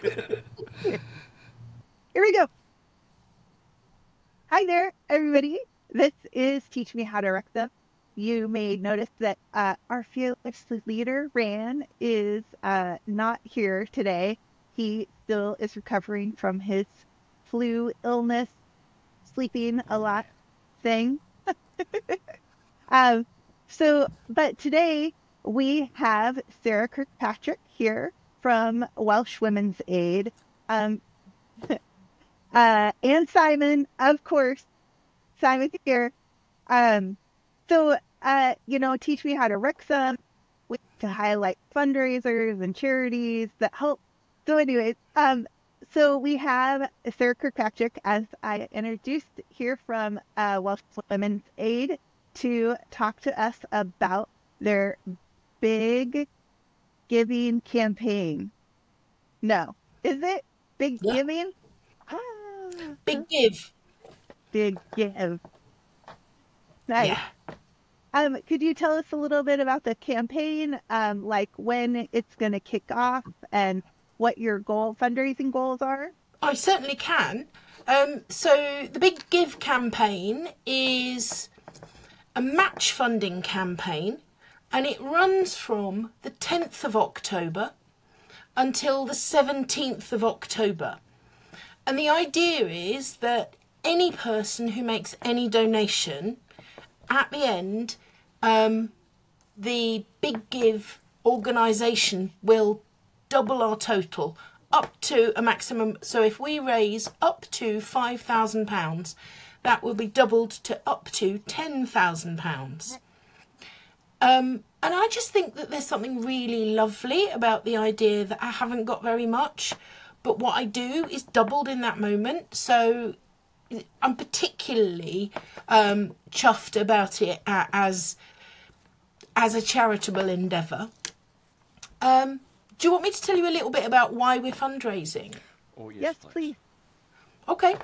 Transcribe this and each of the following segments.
Here we go. Hi there, everybody. This is Teach Me How to Wreck Them. You may notice that our fearless leader, Ran, is not here today. He still is recovering from his flu illness, sleeping a lot thing. Um, but today we have Sarah Kirkpatrick here from Welsh Women's Aid. Um, and Simon, of course, Simon here. Um, Teach Me How to Wreck Them to highlight fundraisers and charities that help. So anyways, so we have Sarah Kirkpatrick, as I introduced, here from Welsh Women's Aid to talk to us about their big giving campaign. No, is it big giving? Big give. Big give. Nice. Yeah. Could you tell us a little bit about the campaign, like when it's going to kick off and what your fundraising goals are? I certainly can. So the Big Give campaign is a match funding campaign, and it runs from the 10th of October until the 17th of October. And the idea is that any person who makes any donation, at the end, the Big Give organisation will double our total up to a maximum. So if we raise up to £5,000, that will be doubled to up to £10,000. And I just think that there's something really lovely about the idea that I haven't got very much, but what I do is doubled in that moment. So I'm particularly chuffed about it as a charitable endeavour. Do you want me to tell you a little bit about why we're fundraising? Oh, yes, please. Okay.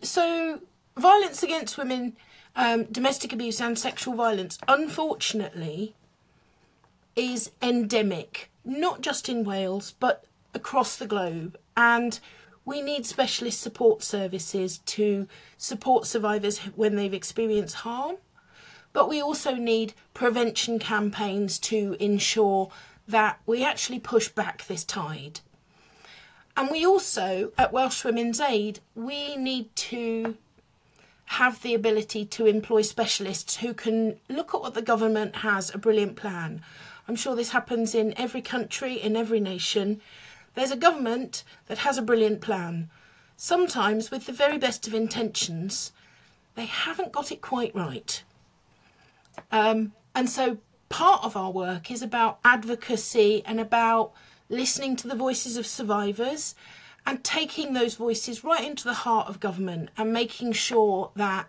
So violence against women, domestic abuse and sexual violence, unfortunately, is endemic, not just in Wales, but across the globe. And we need specialist support services to support survivors when they've experienced harm. But we also need prevention campaigns to ensure that we actually push back this tide. And we also, at Welsh Women's Aid, we need to have the ability to employ specialists who can look at what the government has a brilliant plan. I'm sure this happens in every country, in every nation. There's a government that has a brilliant plan. Sometimes, with the very best of intentions, they haven't got it quite right. And so part of our work is about advocacy and about listening to the voices of survivors and taking those voices right into the heart of government and making sure that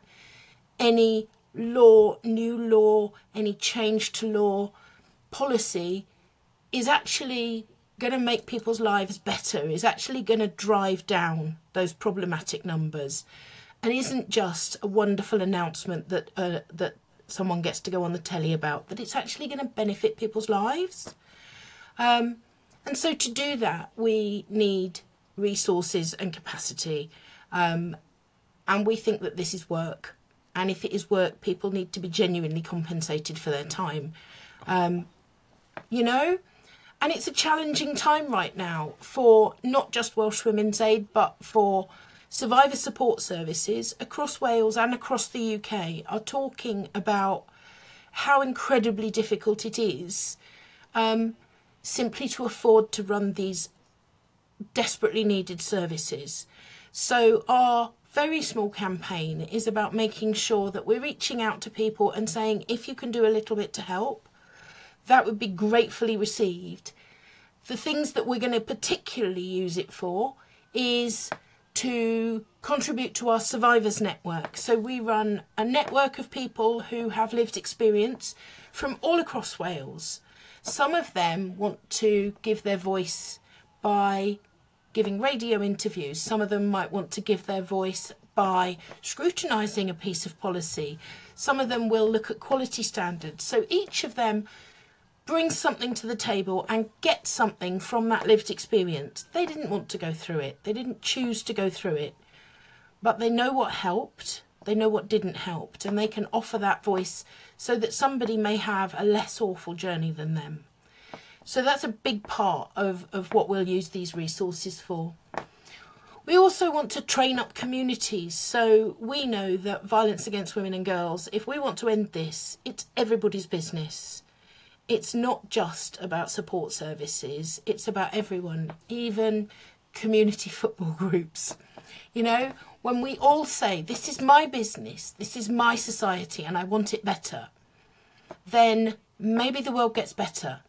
any law, new law, any change to law, policy is actually going to make people's lives better, is actually going to drive down those problematic numbers, and isn't just a wonderful announcement that someone gets to go on the telly about, that it's actually going to benefit people's lives. And so to do that, we need resources and capacity. And we think that this is work. And if it is work, people need to be genuinely compensated for their time. And it's a challenging time right now for not just Welsh Women's Aid, but for survivor support services across Wales and across the UK are talking about how incredibly difficult it is simply to afford to run these desperately needed services. So our very small campaign is about making sure that we're reaching out to people and saying, if you can do a little bit to help, that would be gratefully received. The things that we're going to particularly use it for is to contribute to our survivors network. So we run a network of people who have lived experience from all across Wales. Some of them want to give their voice by giving radio interviews. Some of them might want to give their voice by scrutinising a piece of policy. Some of them will look at quality standards. So each of them bring something to the table and get something from that lived experience. They didn't want to go through it. They didn't choose to go through it. But they know what helped. They know what didn't help. And they can offer that voice so that somebody may have a less awful journey than them. So that's a big part of what we'll use these resources for. We also want to train up communities. So we know that violence against women and girls, if we want to end this, it's everybody's business. It's not just about support services, it's about everyone, even community football groups. You know, when we all say, this is my business, this is my society, and I want it better, then maybe the world gets better.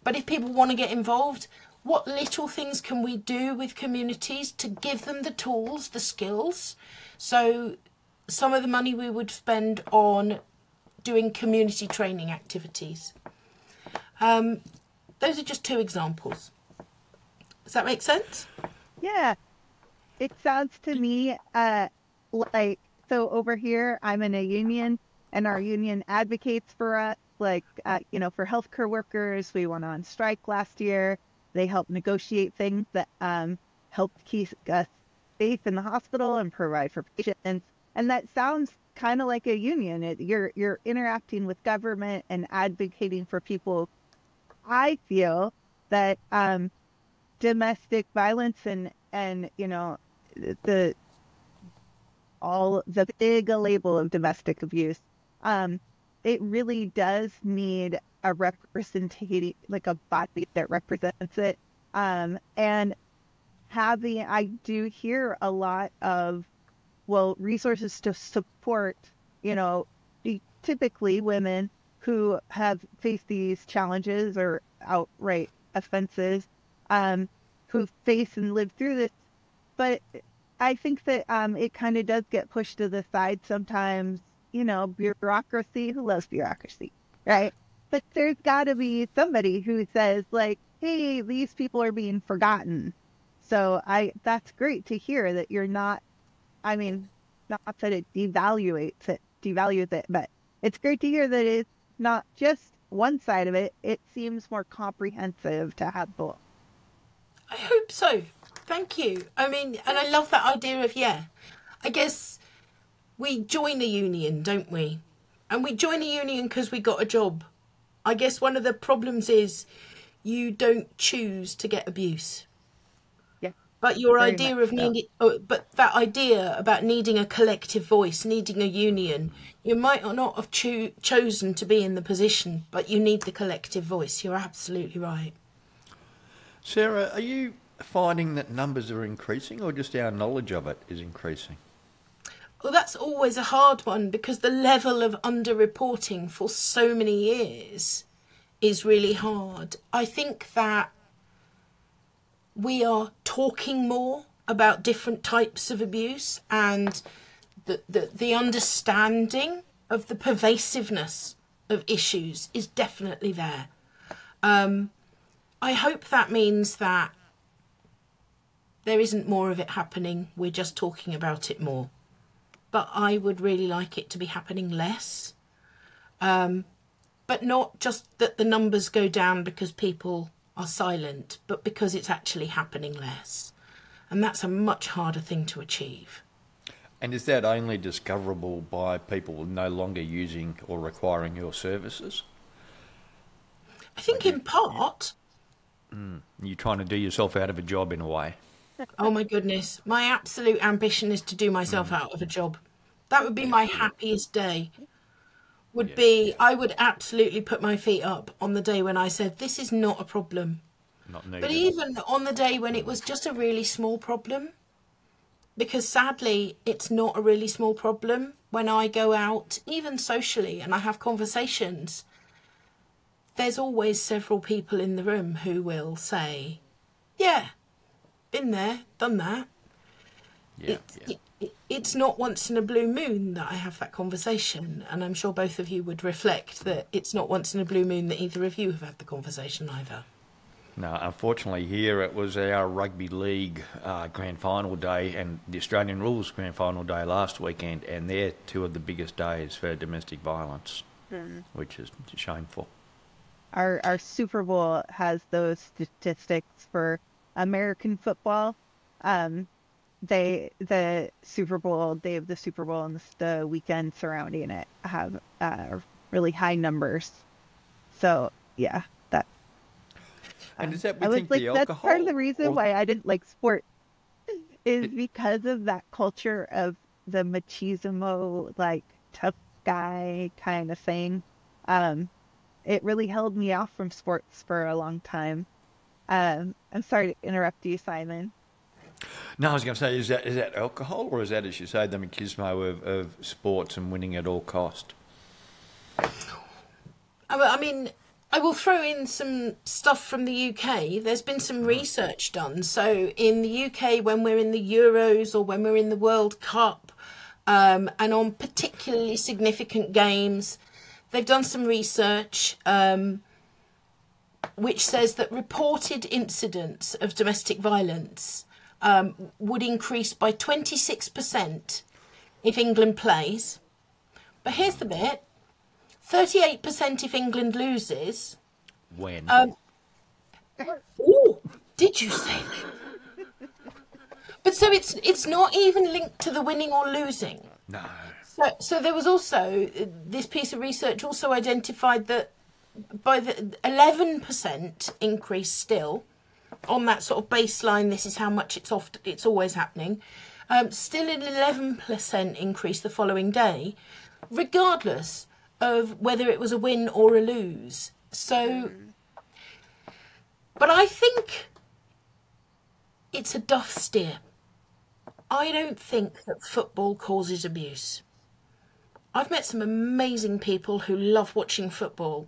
But if people want to get involved, what little things can we do with communities to give them the tools, the skills? So some of the money we would spend on doing community training activities. Those are just 2 examples. Does that make sense? Yeah. It sounds to me like, so over here, I'm in a union, and our union advocates for us, like, for healthcare workers. We went on strike last year. They help negotiate things that help keep us safe in the hospital and provide for patients. And that sounds kind of like a union. You're interacting with government and advocating for people. I feel that domestic violence and the big label of domestic abuse, it really does need a representative, like a body that represents it. And I do hear a lot of, resources to support, typically women who have faced these challenges or outright offenses, who face and live through this. But I think that it kind of does get pushed to the side sometimes, bureaucracy. Who loves bureaucracy, right? But there's got to be somebody who says, like, hey, these people are being forgotten. So that's great to hear that you're not, not that it devalues it, but it's great to hear that it's not just one side of it. It seems more comprehensive to have both. I hope so. Thank you. And I love that idea of, I guess we join a union, don't we? And we join a union because we got a job. I guess one of the problems is you don't choose to get abuse. Yeah. But your idea of that idea about needing a collective voice, needing a union, you might not have chosen to be in the position, but you need the collective voice. You're absolutely right. Sarah, are you finding that numbers are increasing, or just our knowledge of it is increasing? Well, that's always a hard one, because the level of underreporting for so many years is really hard. I think that we are talking more about different types of abuse, and the understanding of the pervasiveness of issues is definitely there. I hope that means that there isn't more of it happening. We're just talking about it more. But I would really like it to be happening less. But not just that the numbers go down because people are silent, but because it's actually happening less. And that's a much harder thing to achieve. And is that only discoverable by people no longer using or requiring your services? I think in part. You're trying to do yourself out of a job in a way. Oh my goodness. My absolute ambition is to do myself out of a job. That would be my happiest day. I would absolutely put my feet up on the day when I said, this is not a problem. Not needed. But even on the day when it was just a really small problem, because sadly, it's not a really small problem. When I go out, even socially, and I have conversations, there's always several people in the room who will say, yeah, been there, done that. It's not once in a blue moon that I have that conversation, and I'm sure both of you would reflect that it's not once in a blue moon that either of you have had the conversation either. No, unfortunately here it was our rugby league grand final day and the Australian rules grand final day last weekend, and they're 2 of the biggest days for domestic violence, which is shameful. our Super Bowl has those statistics for American football. Um, the Super Bowl, day of the Super Bowl, and the weekend surrounding it have really high numbers. So yeah, that And is that I we was think like, the that's part of alcohol? the reason Or, why I didn't like sport is because of that culture of the machismo, like tough guy kind of thing. Um, it really held me off from sports for a long time. I'm sorry to interrupt you, Simon. no, I was going to say, is that alcohol, or is that, as you say, the machismo of sports and winning at all cost? I mean, I will throw in some stuff from the UK. There's been some research done. So in the UK, when we're in the Euros or when we're in the World Cup, and on particularly significant games, they've done some research which says that reported incidents of domestic violence would increase by 26% if England plays. But here's the bit. 38% if England loses. When? Ooh, did you say that? But so it's not even linked to the winning or losing. No. So there was also, this piece of research also identified that by the 11% increase still on that sort of baseline, this is how much it's always happening. Still an 11% increase the following day, regardless of whether it was a win or a lose. So, but I think it's a duff steer. I don't think that football causes abuse. I've met some amazing people who love watching football,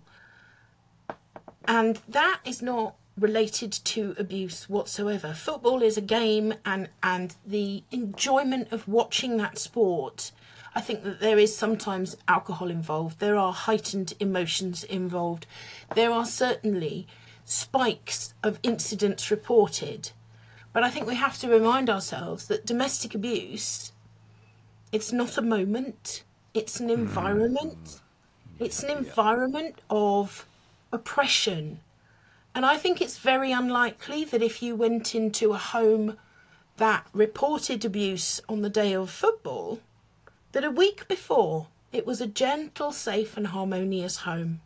and that is not related to abuse whatsoever. Football is a game, and the enjoyment of watching that sport, I think that there is sometimes alcohol involved. There are heightened emotions involved. There are certainly spikes of incidents reported. But I think we have to remind ourselves that domestic abuse, it's not a moment, it's an environment. It's an environment of oppression. And I think it's very unlikely that if you went into a home that reported abuse on the day of football, that a week before it was a gentle, safe and harmonious home.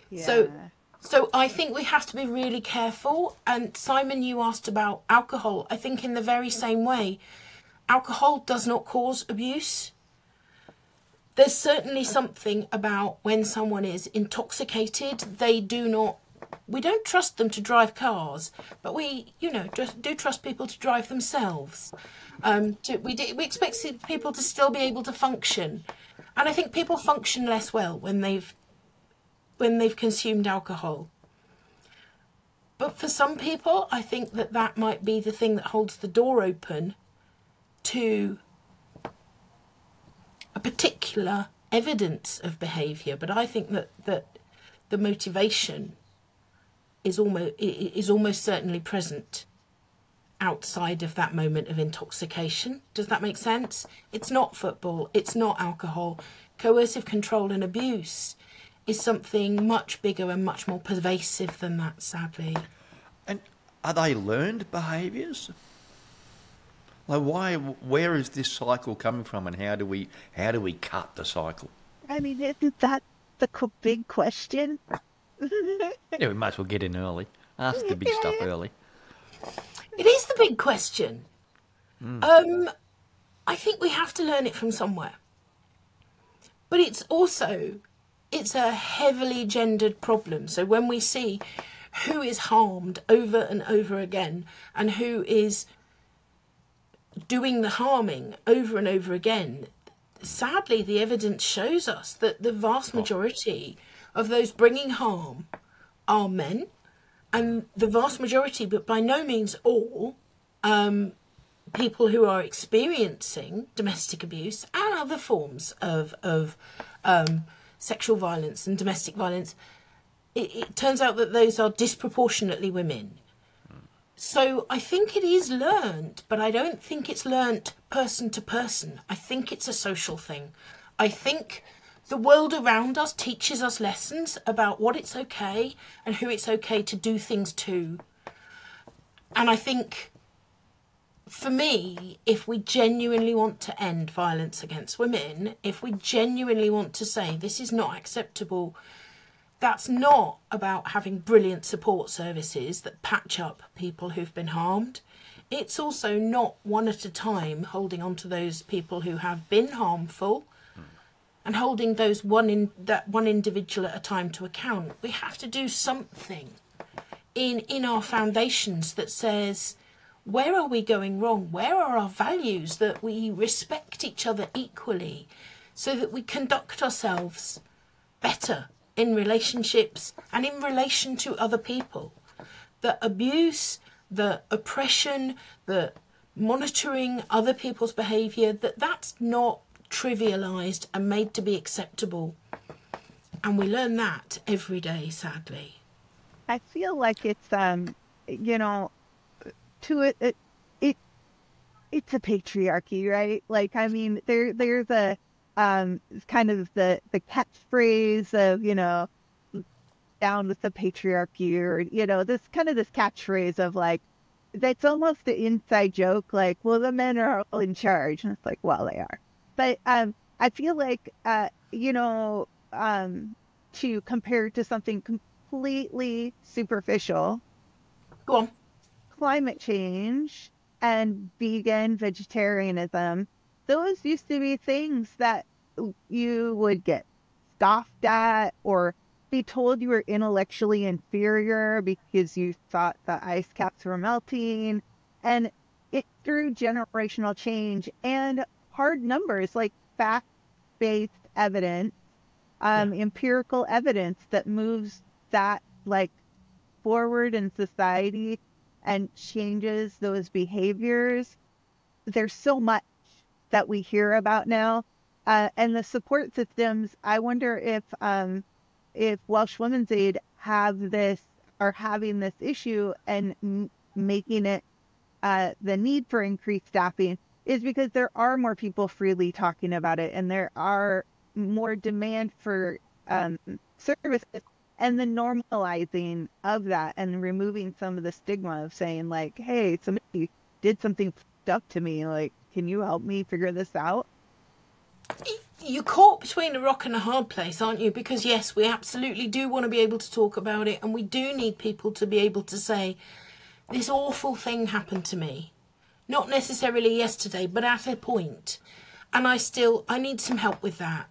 Yeah. So I think we have to be really careful. And Simon, you asked about alcohol. I think in the very same way, alcohol does not cause abuse. There's certainly something about when someone is intoxicated, we don't trust them to drive cars, but we just do trust people to drive themselves. We expect people to still be able to function. And I think people function less well when they've consumed alcohol. But for some people, I think that might be the thing that holds the door open to a particular evidence of behaviour. But I think that the motivation is almost certainly present outside of that moment of intoxication. Does that make sense? It's not football, it's not alcohol. Coercive control and abuse is something much bigger and much more pervasive than that, sadly. And are they learned behaviours? Like, where is this cycle coming from, and how do we cut the cycle? I mean, isn't that the big question? Yeah, we might as well get in early. Ask the big stuff early. It is the big question. I think we have to learn it from somewhere. But it's a heavily gendered problem. So when we see who is harmed over and over again and who is doing the harming over and over again, sadly, the evidence shows us that the vast majority of those bringing harm are men, and the vast majority, but by no means all, people who are experiencing domestic abuse and other forms of sexual violence and domestic violence, it turns out that those are disproportionately women. So I think it is learnt, but I don't think it's learnt person to person. I think it's a social thing. I think the world around us teaches us lessons about what it's okay and who it's okay to do things to. And I think, for me, if we genuinely want to end violence against women, if we genuinely want to say this is not acceptable, that's not about having brilliant support services that patch up people who've been harmed. It's also not one at a time holding on to those people who have been harmful and holding that one individual at a time to account. We have to do something in our foundations that says, where are we going wrong? Where are our values that we respect each other equally so that we conduct ourselves better in relationships and in relation to other people? The abuse, the oppression, the monitoring other people's behaviour, that's not trivialised and made to be acceptable. And we learn that every day, sadly. I feel like it's you know, to it it's a patriarchy, right? Like, I mean, there's a kind of the catchphrase of, you know, down with the patriarchy, or, you know, this catchphrase of like, that's almost the inside joke, like, well, the men are all in charge, and it's like, well, they are. But I feel like you know, to compare to something completely superficial, Go on. climate change and vegetarianism, those used to be things that you would get scoffed at or be told you were intellectually inferior because you thought the ice caps were melting. And it, through generational change and hard numbers, like fact-based evidence, empirical evidence that moves that like forward in society and changes those behaviors. There's so much that we hear about now, and the support systems. I wonder if Welsh Women's Aid are having this issue and making it the need for increased staffing is because there are more people freely talking about it, and there are more demand for services, and the normalizing of that and removing some of the stigma of saying like, hey, somebody did something fucked up to me, like, can you help me figure this out? You're caught between a rock and a hard place, aren't you? Because yes, we absolutely do want to be able to talk about it, and we do need people to be able to say, this awful thing happened to me. Not necessarily yesterday, but at a point. And I need some help with that.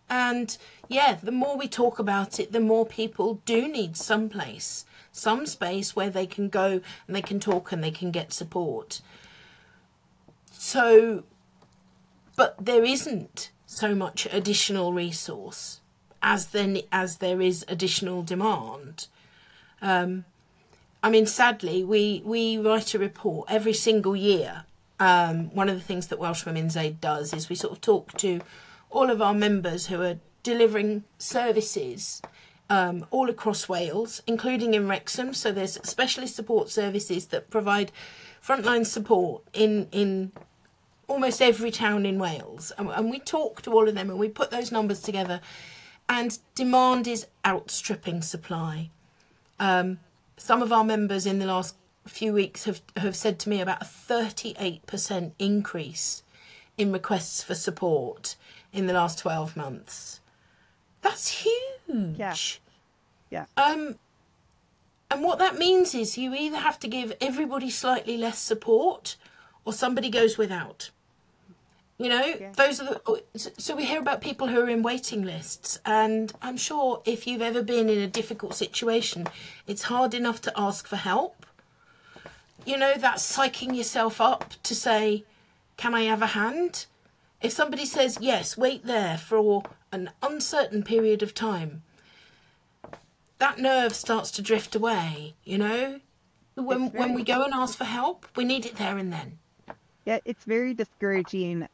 And yeah, the more we talk about it, the more people do need some place, some space where they can go and they can talk and they can get support. So, but there isn't so much additional resource as there is additional demand. I mean, sadly, we write a report every single year. One of the things that Welsh Women's Aid does is we sort of talk to all of our members who are delivering services all across Wales, including in Wrexham. So there's specialist support services that provide frontline support in almost every town in Wales. And we talk to all of them and we put those numbers together, and demand is outstripping supply. Some of our members in the last few weeks have said to me about a 38% increase in requests for support in the last 12 months. That's huge. Yeah. And what that means is you either have to give everybody slightly less support or somebody goes without. You know, those are so we hear about people who are in waiting lists, and I'm sure if you've ever been in a difficult situation, it's hard enough to ask for help. You know, that's psyching yourself up to say, can I have a hand? If somebody says, yes, wait there for an uncertain period of time, that nerve starts to drift away, you know? When we go and ask for help, we need it there and then. Yeah, it's very discouraging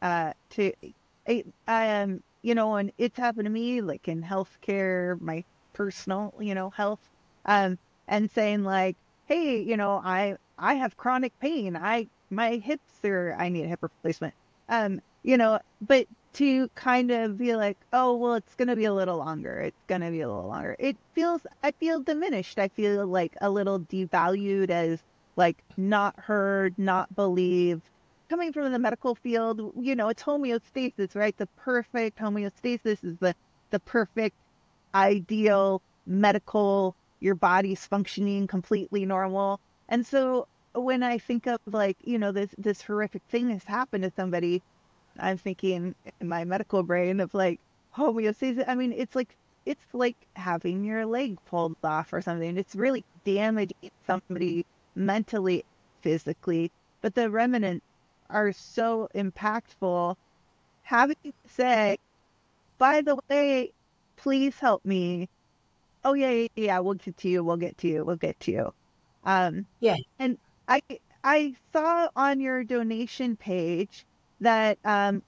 you know, and it's happened to me, like in healthcare, my personal, you know, health, and saying like, hey, you know, I have chronic pain. My hips I need a hip replacement. You know, but to kind of be like, oh, well, it's going to be a little longer. It's going to be a little longer. I feel diminished. I feel like a little devalued, as like not heard, not believed. Coming from the medical field, it's homeostasis, right? The perfect homeostasis is the perfect ideal medical, your body's functioning completely normal. And so when I think of like, this horrific thing has happened to somebody, I'm thinking in my medical brain of like homeostasis. I mean, it's like having your leg pulled off or something. It's really damaging somebody mentally, physically, but the remnants are so impactful. Having to say, by the way, please help me. Oh yeah, we'll get to you. We'll get to you. Yeah. And I saw on your donation page that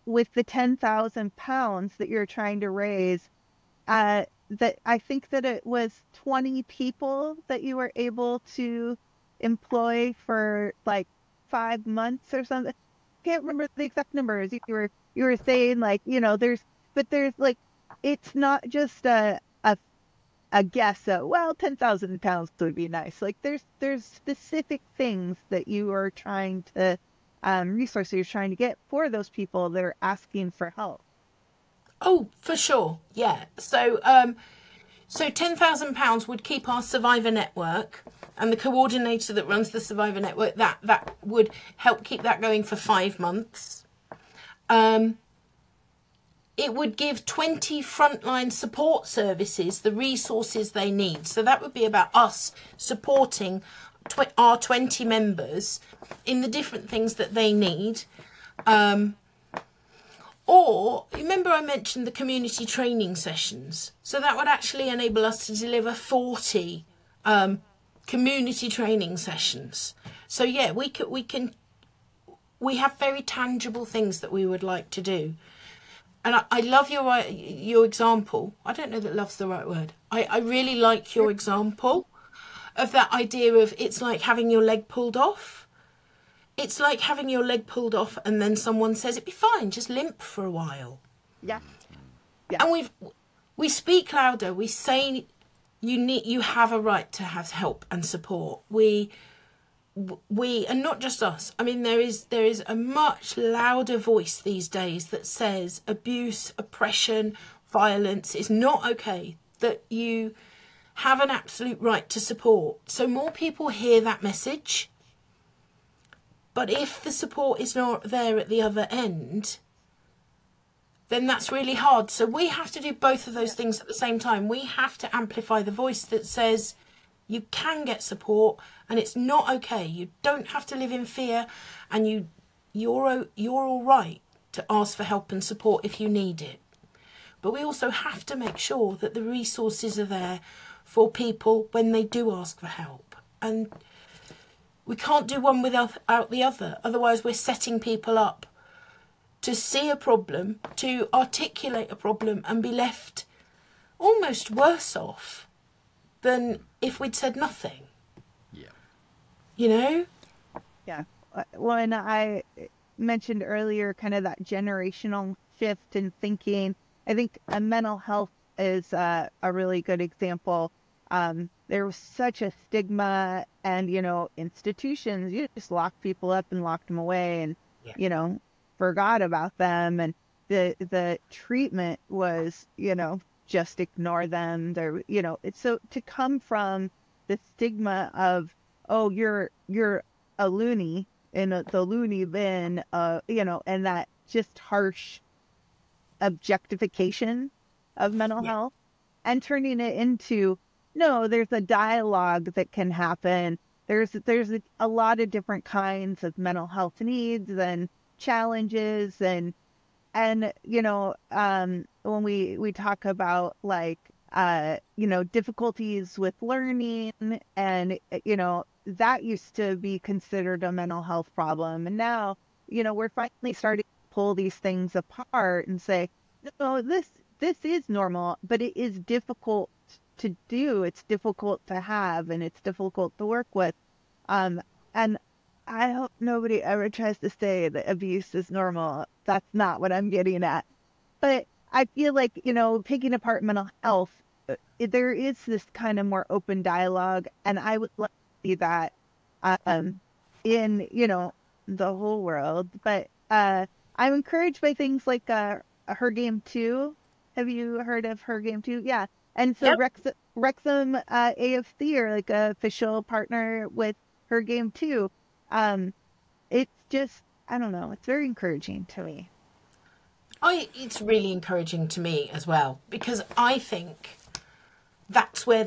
with the 10,000 pounds that you're trying to raise, that I think that it was 20 people that you were able to employ for like 5 months or something. I can't remember the exact numbers. You were saying like, there's like, it's not just a guess at, well, 10,000 pounds would be nice. Like there's specific things that you are trying to, resources you're trying to get for those people that are asking for help. Oh, for sure. Yeah. So, so £10,000 would keep our Survivor Network, and the coordinator that runs the Survivor Network, that would help keep that going for 5 months. It would give 20 frontline support services the resources they need. So that would be about us supporting our 20 members in the different things that they need. Or, remember I mentioned the community training sessions. So that would actually enable us to deliver 40 community training sessions. So yeah, we have very tangible things that we would like to do. And I love your example. I don't know that love's the right word. I really like your example of that idea of it's like having your leg pulled off. It's like having your leg pulled off and then someone says, it'd be fine, just limp for a while. Yeah. And we speak louder. We say you have a right to have help and support. We and not just us. I mean, there is a much louder voice these days that says abuse, oppression, violence is not okay, that you have an absolute right to support. So more people hear that message. But if the support is not there at the other end, then that's really hard. So we have to do both of those things at the same time. We have to amplify the voice that says you can get support and it's not okay. You don't have to live in fear, and you're all right to ask for help and support if you need it. But we also have to make sure that the resources are there for people when they do ask for help. And we can't do one without the other. Otherwise, we're setting people up to see a problem, to articulate a problem, and be left almost worse off than if we'd said nothing. Yeah. You know? Yeah. When I mentioned earlier kind of that generational shift in thinking, I think mental health is a really good example. There was such a stigma, and, institutions, you just locked people up and locked them away and, forgot about them. And the treatment was, just ignore them. They're, it's so to come from the stigma of, oh, you're a loony in the loony bin, and that just harsh objectification of mental health, and turning it into, no, there's a dialogue that can happen. There's a lot of different kinds of mental health needs and challenges, and when we talk about like difficulties with learning, and that used to be considered a mental health problem, and now we're finally starting to pull these things apart and say, no, this is normal, but it is difficult to do, it's difficult to have, and it's difficult to work with, and I hope nobody ever tries to say that abuse is normal. That's not what I'm getting at. But I feel like, picking apart mental health, there is this kind of more open dialogue, and I would love to see that um, in, the whole world. But I'm encouraged by things like Her Game 2. Have you heard of Her Game 2? Yeah. And so Yep. Wrexham AFC are like a official partner with Her Game 2. It's just, I don't know, it's very encouraging to me. It's really encouraging to me as well, because I think that's where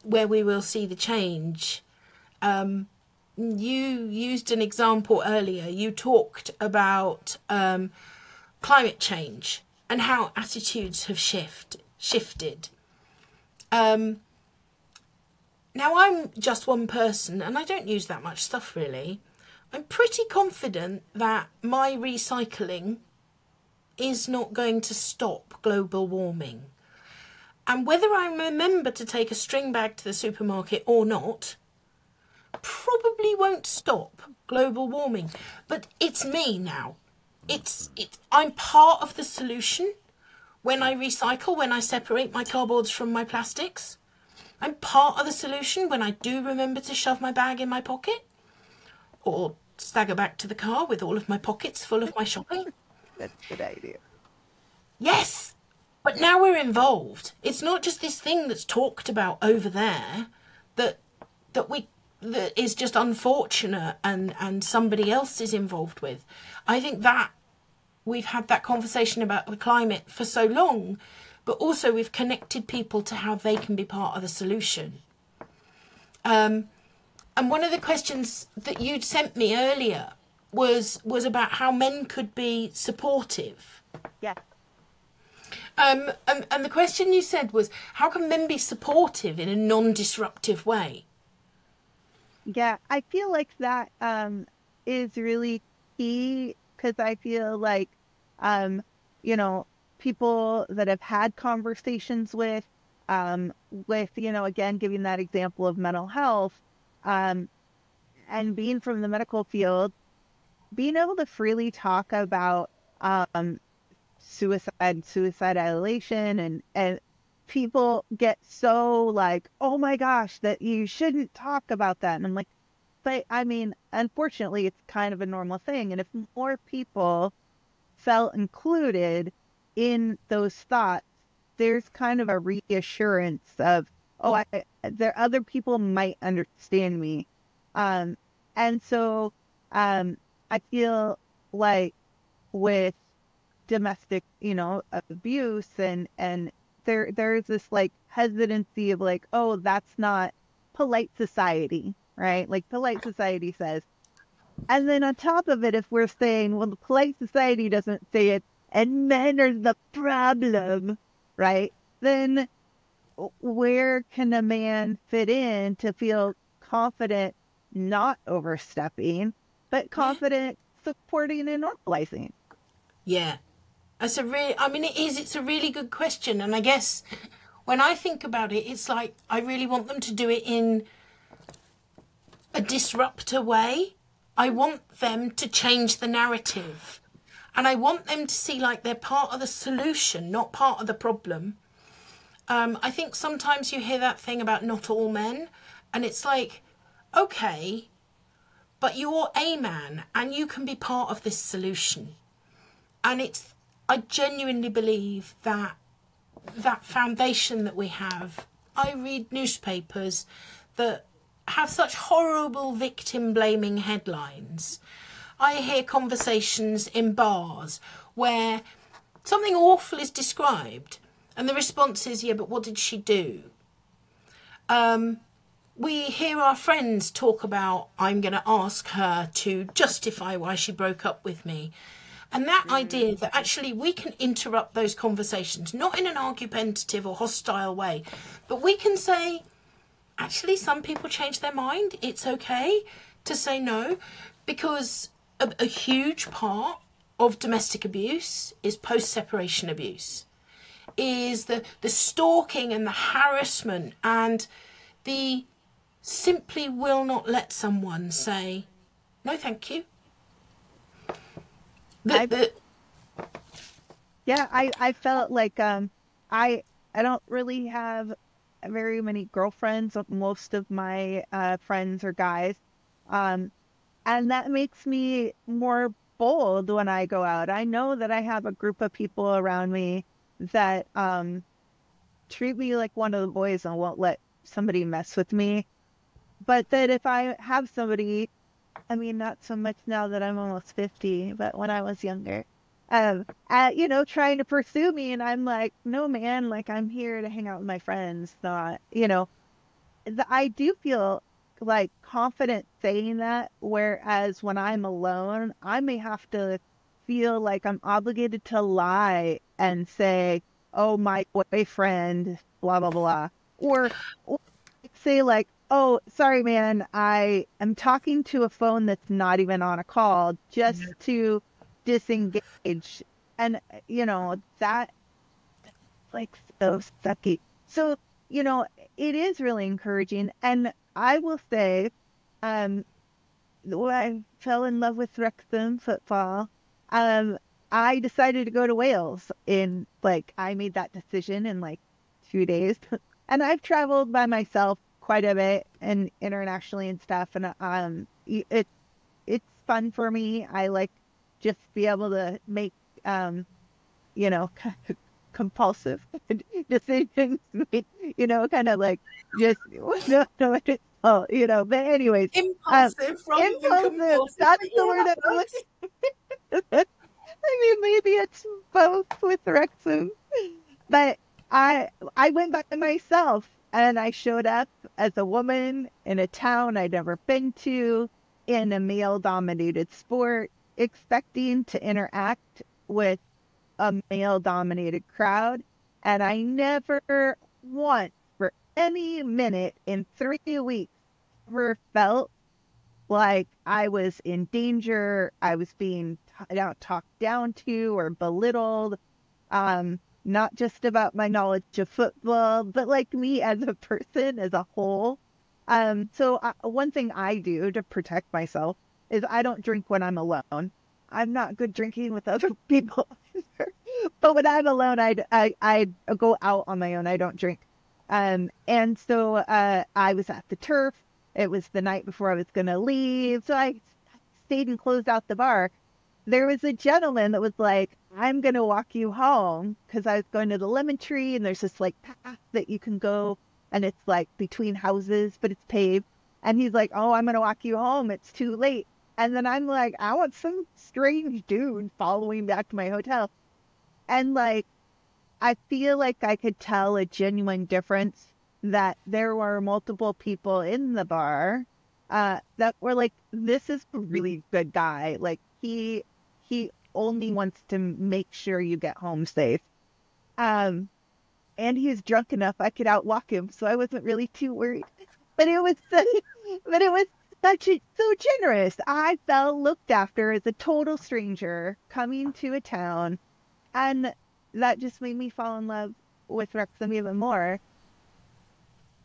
where we will see the change. You used an example earlier. You talked about climate change and how attitudes have shifted. Now, I'm just one person and I don't use that much stuff really. I'm pretty confident that my recycling is not going to stop global warming. And whether I remember to take a string bag to the supermarket or not, probably won't stop global warming. But it's me now. I'm part of the solution when I recycle, when I separate my cardboards from my plastics. I'm part of the solution when I do remember to shove my bag in my pocket or stagger back to the car with all of my pockets full of my shopping. That's a good idea. Yes, but now we're involved. It's not just this thing that's talked about over there that is just unfortunate and somebody else is involved with. I think that we've had that conversation about the climate for so long, but also we've connected people to how they can be part of the solution. And one of the questions that you'd sent me earlier was about how men could be supportive. Yeah. And the question you said was, how can men be supportive in a non-disruptive way? Yeah, I feel like that is really key, because I feel like, people that have had conversations with, again, giving that example of mental health, and being from the medical field, being able to freely talk about suicide, suicide ideation, and people get so like, oh my gosh, that you shouldn't talk about that. And I'm like, but I mean, unfortunately, it's kind of a normal thing. And if more people felt included in those thoughts, there's kind of a reassurance of, oh, there other people might understand me. And so I feel like with domestic, abuse and there's this like hesitancy of like, oh, that's not polite society, right? Like polite society says. And then on top of it, if we're saying, well, the polite society doesn't say it and men are the problem, right? Then where can a man fit in to feel confident, not overstepping, but confident supporting and normalizing? Yeah. It's a really good question. And I guess when I think about it, it's like, I really want them to do it in a disruptor way. I want them to change the narrative. And I want them to see like they're part of the solution, not part of the problem. I think sometimes you hear that thing about not all men, and it's like, okay, but you're a man and you can be part of this solution. And I genuinely believe that foundation that we have. I read newspapers that have such horrible victim blaming headlines. I hear conversations in bars where something awful is described and the response is, yeah, but what did she do? We hear our friends talk about, I'm going to ask her to justify why she broke up with me. And that idea that actually we can interrupt those conversations, not in an argumentative or hostile way, but we can say, actually, some people change their mind. It's okay to say no, because a huge part of domestic abuse is post-separation abuse, is the stalking and the harassment and the simply will not let someone say, no, thank you. Yeah, I felt like I don't really have very many girlfriends. Most of my friends are guys. Um, and that makes me more bold when I go out. I know that I have a group of people around me that treat me like one of the boys and won't let somebody mess with me. But that if I have somebody, I mean, not so much now that I'm almost 50, but when I was younger, trying to pursue me, and I'm like, no, man, like I'm here to hang out with my friends, not, I do feel like confident saying that, whereas when I'm alone, I may have to feel like I'm obligated to lie and say, oh, my boyfriend, blah, blah, blah. Or say like, oh, sorry, man, I am talking to a phone that's not even on a call just to disengage. And, that like so sucky. So, it is really encouraging. And I will say, um, when I fell in love with Wrexham football, um, I decided to go to Wales I made that decision in like 2 days. And I've traveled by myself quite a bit and internationally and stuff. And it's fun for me. I like just be able to make you know, compulsive decisions, kind of like just no, no, but anyways, Impulsive rather than impulsive. compulsive. That's the Yeah, word that I'm works. looking. I mean, maybe it's both with Wrexham, but I went by myself and I showed up as a woman in a town I'd never been to in a male-dominated sport, expecting to interact with a male-dominated crowd, and I never once for any minute in 3 weeks ever felt like I was in danger. I was being talked down to or belittled. Not just about my knowledge of football, but like me as a person as a whole. So one thing I do to protect myself is I don't drink when I'm alone. I'm not good drinking with other people. But when I'm alone, I go out on my own. I don't drink. And so I was at the turf. It was the night before I was going to leave. So I stayed and closed out the bar. There was a gentleman that was like, I'm going to walk you home, because I was going to the Lemon Tree and there's this like path that you can go and it's like between houses, but it's paved. And he's like, oh, I'm going to walk you home. It's too late. And then I'm like, I want some strange dude following back to my hotel. And like, I feel like I could tell a genuine difference that there were multiple people in the bar that were like, this is a really good guy. Like he only wants to make sure you get home safe. And he's drunk enough I could outwalk him, so I wasn't really too worried. But it was so generous. I felt looked after as a total stranger coming to a town, and that just made me fall in love with Wrexham even more.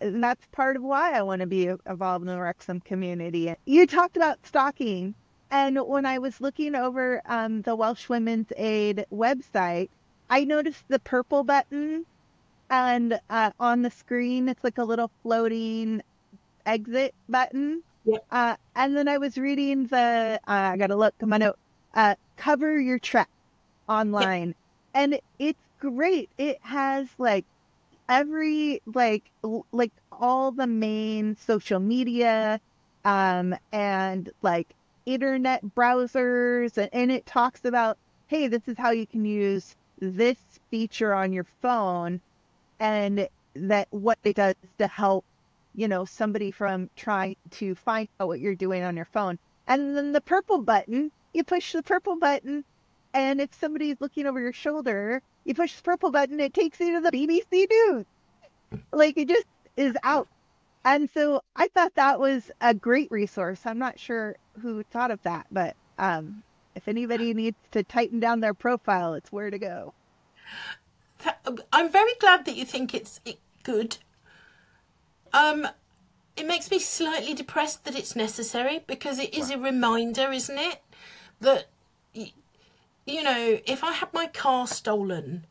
And that's part of why I want to be involved in the Wrexham community. You talked about stalking, and when I was looking over the Welsh Women's Aid website, I noticed the purple button, and on the screen, it's like a little floating exit button. Yeah. And then I was reading I gotta look at my note, cover your track online. Yeah. And it's great. It has like every, like all the main social media, and like internet browsers. And it talks about, hey, this is how you can use this feature on your phone, and that what it does to help, somebody from trying to find out what you're doing on your phone. And then the purple button, you push the purple button, and if somebody's looking over your shoulder, you push the purple button, it takes you to the BBC News. Like, it just is out. And so I thought that was a great resource. I'm not sure who thought of that, but if anybody needs to tighten down their profile, it's where to go. I'm very glad that you think it's good. It makes me slightly depressed that it's necessary, because it is a reminder, isn't it, that you know, if I had my car stolen,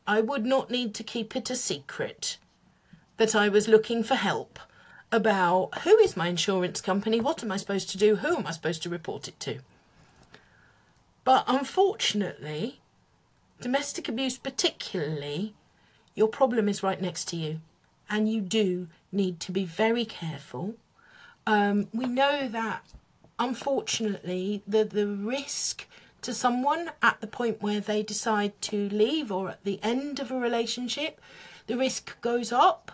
I would not need to keep it a secret that I was looking for help about who is my insurance company, what am I supposed to do, who am I supposed to report it to. But unfortunately, domestic abuse particularly, your problem is right next to you, and you do need to be very careful. We know that, unfortunately, the risk to someone at the point where they decide to leave or at the end of a relationship, the risk goes up.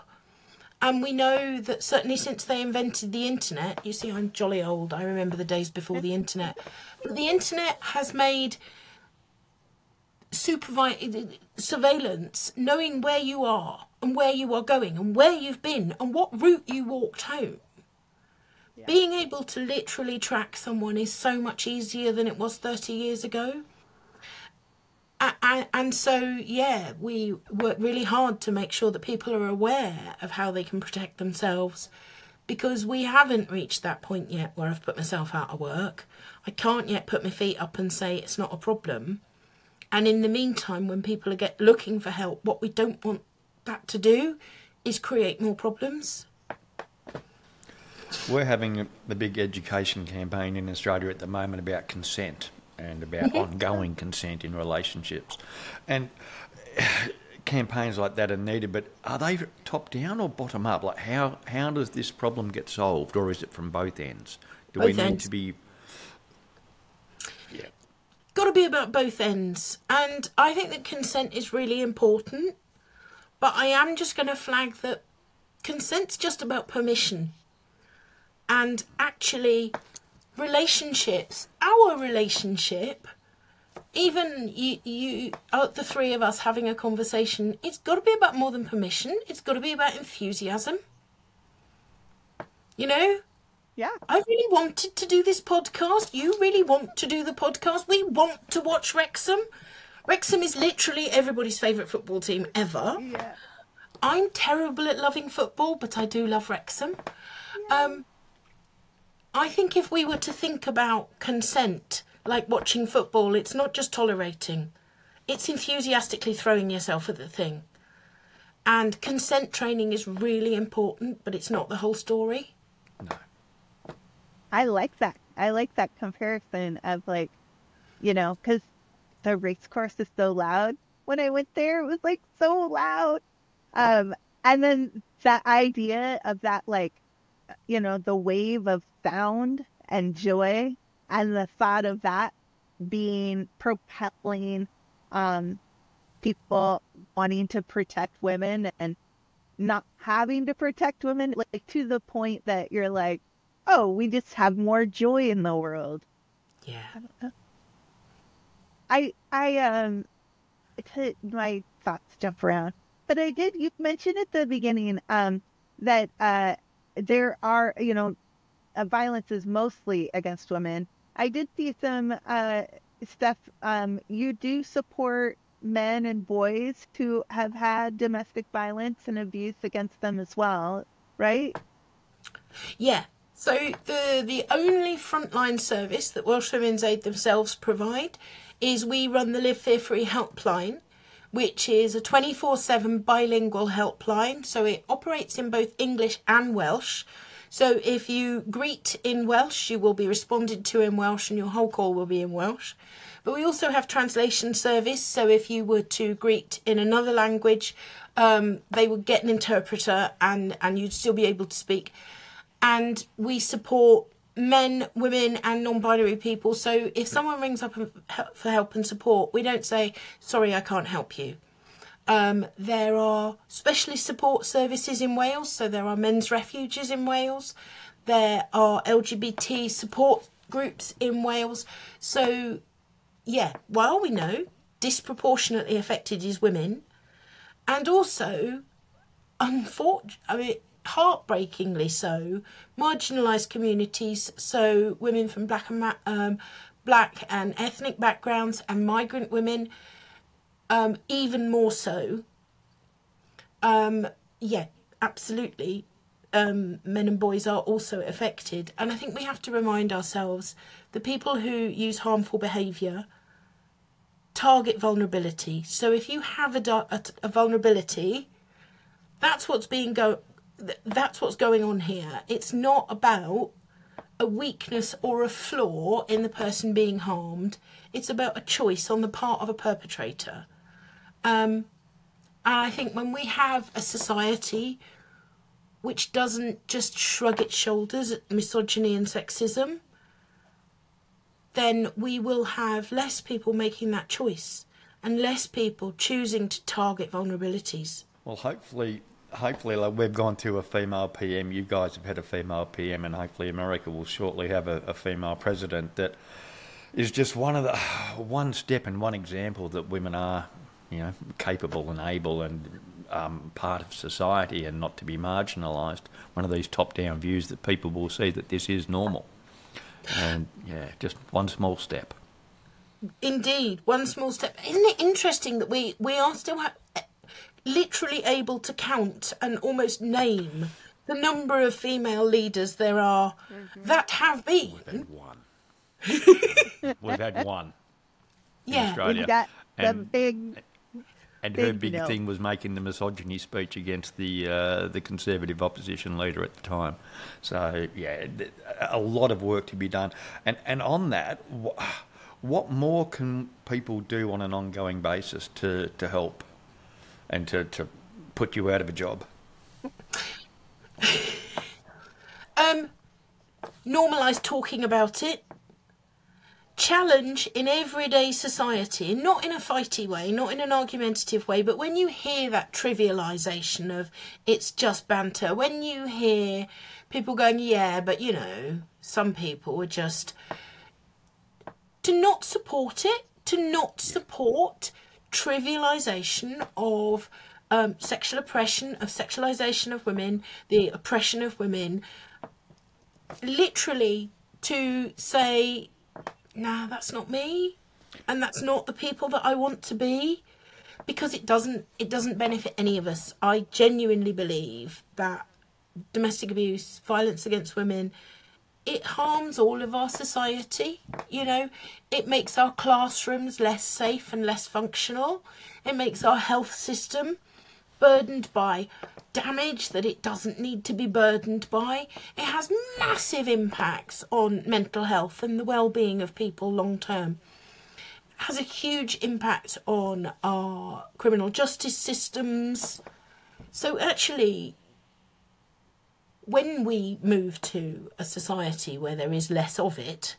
And we know that certainly since they invented the internet, you see, I'm jolly old, I remember the days before the internet, but the internet has made surveillance, knowing where you are and where you are going and where you've been and what route you walked home. Yeah. Being able to literally track someone is so much easier than it was 30 years ago. And so, yeah, we work really hard to make sure that people are aware of how they can protect themselves, because we haven't reached that point yet where I've put myself out of work. I can't yet put my feet up and say it's not a problem. And in the meantime, when people are looking for help, what we don't want that to do is create more problems. We're having the big education campaign in Australia at the moment about consent and about ongoing consent in relationships. And campaigns like that are needed, but are they top down or bottom up? Like how does this problem get solved, or is it from both ends? Do we need to be... Yeah. Got to be about both ends. And I think that consent is really important, but I am just going to flag that consent's just about permission. And actually, relationships, our relationship, even you the three of us having a conversation, it's got to be about more than permission. It's got to be about enthusiasm. You know? Yeah. I really wanted to do this podcast. You really want to do the podcast. We want to watch Wrexham. Wrexham is literally everybody's favourite football team ever. Yeah. I'm terrible at loving football, but I do love Wrexham. Yeah. I think if we were to think about consent, like watching football, it's not just tolerating. It's enthusiastically throwing yourself at the thing. And consent training is really important, but it's not the whole story. No. I like that. I like that comparison of, like, you know, because the race course is so loud. When I went there, it was, like, so loud. And then that idea of that, like, you know, the wave of sound and joy, and the thought of that being propelling people wanting to protect women and not having to protect women, like, to the point that you're like, oh, we just have more joy in the world. Yeah. I my thoughts jump around, but you mentioned at the beginning that there are, you know, violence is mostly against women. I did see some stuff. You do support men and boys who have had domestic violence and abuse against them as well, right? Yeah. So the only frontline service that Welsh Women's Aid themselves provide is we run the Live Fear Free helpline, which is a 24/7 bilingual helpline. So it operates in both English and Welsh. So if you greet in Welsh, you will be responded to in Welsh and your whole call will be in Welsh. But we also have translation service. So if you were to greet in another language, they would get an interpreter and you'd still be able to speak. And we support men, women and non-binary people. So if someone rings up for help and support, we don't say, sorry, I can't help you. There are specialist support services in Wales. So there are men's refuges in Wales. There are LGBT support groups in Wales. So, yeah, while we know disproportionately affected is women, and also, heartbreakingly so, marginalised communities, so women from black and ethnic backgrounds and migrant women, even more so. Yeah, absolutely. Men and boys are also affected. And I think we have to remind ourselves the people who use harmful behaviour target vulnerability. So if you have a vulnerability, that's what's going on here. It's not about a weakness or a flaw in the person being harmed. It's about a choice on the part of a perpetrator. I think when we have a society which doesn't just shrug its shoulders at misogyny and sexism, then we will have less people making that choice and less people choosing to target vulnerabilities. Well, hopefully, like, we've gone through a female PM. You guys have had a female PM, and hopefully America will shortly have a female president. That is just one step and one example that women are, capable and able and part of society and not to be marginalised. One of these top-down views that people will see that this is normal. And, just one small step. Indeed, one small step. Isn't it interesting that we are still literally able to count and almost name the number of female leaders there are that have been? We've had one. We've had one in Yeah. Australia. We've got the big... And her big thing was making the misogyny speech against the Conservative opposition leader at the time. So, a lot of work to be done. And on that, what more can people do on an ongoing basis to help and to put you out of a job? Normalise talking about it. Challenge in everyday society, not in a fighty way, not in an argumentative way, but when you hear that trivialisation of it's just banter, when you hear people going, but some people are just... To not support it, to not support trivialisation of sexual oppression, of sexualisation of women, the oppression of women, literally to say... Nah, that's not me, and that's not the people that I want to be, because it doesn't benefit any of us. I genuinely believe that domestic abuse, violence against women, it harms all of our society. It makes our classrooms less safe and less functional. It makes our health system burdened by damage that it doesn't need to be burdened by. It has massive impacts on mental health and the well-being of people long term. It has a huge impact on our criminal justice systems. So actually, when we move to a society where there is less of it,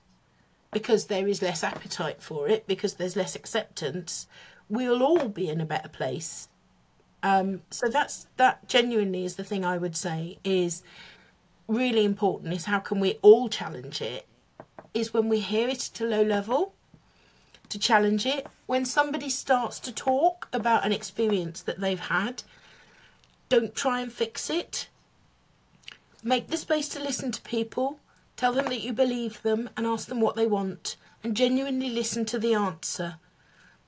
because there is less appetite for it, because there's less acceptance, we'll all be in a better place. So that genuinely is the thing I would say is really important, is how can we all challenge it, is when we hear it at a low level, to challenge it. When somebody starts to talk about an experience that they've had, don't try and fix it. Make the space to listen to people, tell them that you believe them and ask them what they want, and genuinely listen to the answer.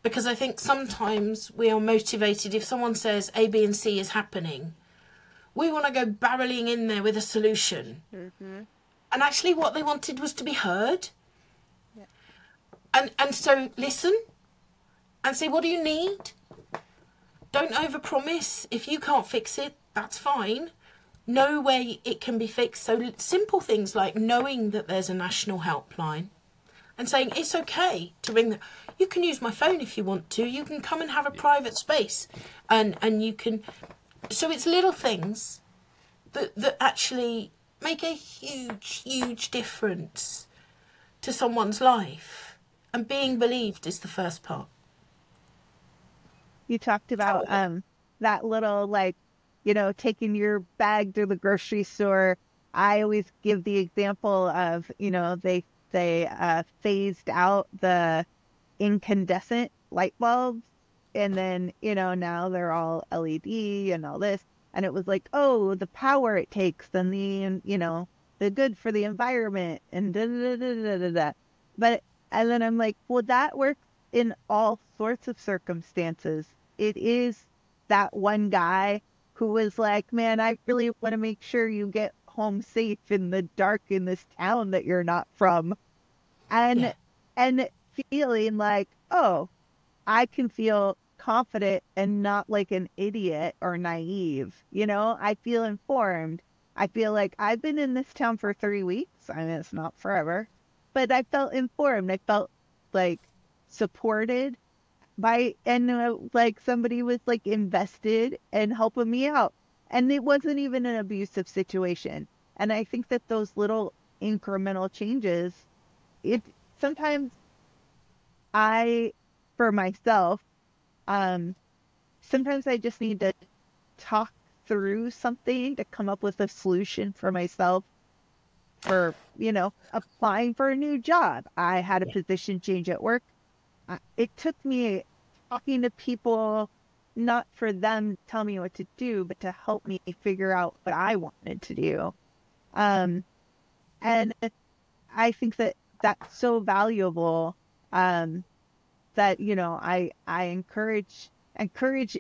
Because I think sometimes we are motivated, if someone says A, B and C is happening, we want to go barreling in there with a solution. Mm-hmm. And actually what they wanted was to be heard. Yeah. And so listen and say, what do you need? Don't overpromise. If you can't fix it, that's fine. Know where it can be fixed. So simple things like knowing that there's a national helpline and saying it's okay to ring the... You can use my phone if you want to. You can come and have a private space. And you can... So it's little things that actually make a huge, huge difference to someone's life. And being believed is the first part. You talked about that little, taking your bag to the grocery store. I always give the example of, they phased out the incandescent light bulbs, and then now they're all LED and all this, and it was like, oh, the power it takes and the good for the environment and da da da da da da. But and then I'm like, well, that works in all sorts of circumstances. It is that one guy who was like, man, I really want to make sure you get home safe in the dark in this town that you're not from, and feeling like, oh, I can feel confident and not like an idiot or naive. You know, I feel informed. I feel like I've been in this town for 3 weeks. I mean, it's not forever, but I felt informed. I felt like supported by, and like somebody was like invested and helping me out. And it wasn't even an abusive situation. And I think that those little incremental changes, it sometimes for myself, sometimes I just need to talk through something to come up with a solution for myself for, applying for a new job. I had a position change at work. It took me talking to people, not for them to tell me what to do, but to help me figure out what I wanted to do. And I think that that's so valuable, that, I encourage